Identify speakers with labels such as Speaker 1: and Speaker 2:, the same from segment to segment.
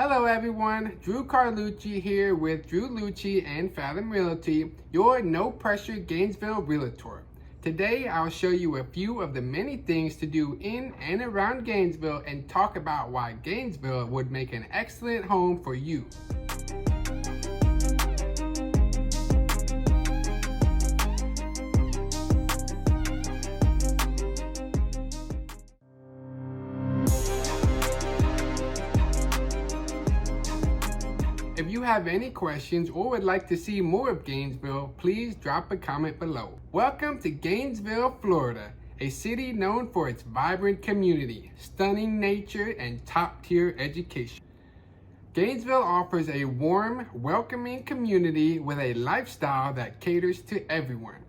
Speaker 1: Hello everyone, Drew Carlucci here with Drew Lucci and Fathom Realty, your no-pressure Gainesville realtor. Today I'll show you a few of the many things to do in and around Gainesville and talk about why Gainesville would make an excellent home for you. If you have any questions or would like to see more of Gainesville, please drop a comment below. Welcome to Gainesville, Florida, a city known for its vibrant community, stunning nature, and top-tier education. Gainesville offers a warm, welcoming community with a lifestyle that caters to everyone.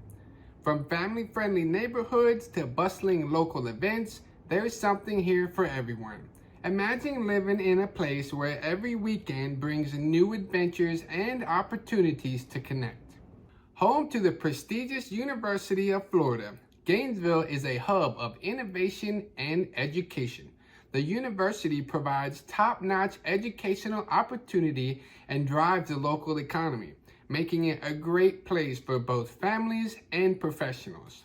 Speaker 1: From family-friendly neighborhoods to bustling local events, there's something here for everyone. Imagine living in a place where every weekend brings new adventures and opportunities to connect. Home to the prestigious University of Florida, Gainesville is a hub of innovation and education. The university provides top-notch educational opportunity and drives the local economy, making it a great place for both families and professionals.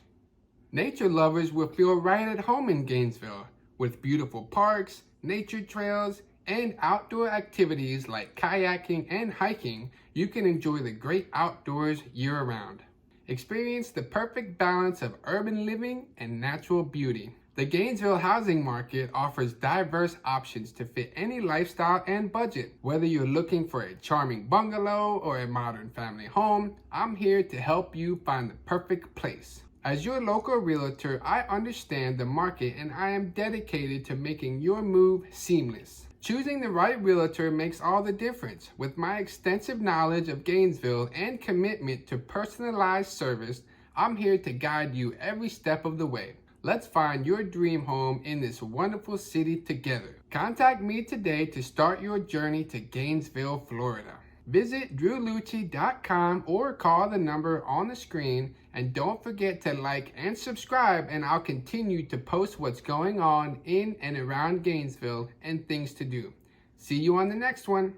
Speaker 1: Nature lovers will feel right at home in Gainesville, with beautiful parks, nature trails, and outdoor activities like kayaking and hiking. You can enjoy the great outdoors year-round. Experience the perfect balance of urban living and natural beauty. The Gainesville housing market offers diverse options to fit any lifestyle and budget. Whether you're looking for a charming bungalow or a modern family home, I'm here to help you find the perfect place. As your local realtor, I understand the market and I am dedicated to making your move seamless. Choosing the right realtor makes all the difference. With my extensive knowledge of Gainesville and commitment to personalized service, I'm here to guide you every step of the way. Let's find your dream home in this wonderful city together. Contact me today to start your journey to Gainesville, Florida. Visit drewlucci.com or call the number on the screen, and don't forget to like and subscribe, and I'll continue to post what's going on in and around Gainesville and things to do. See you on the next one.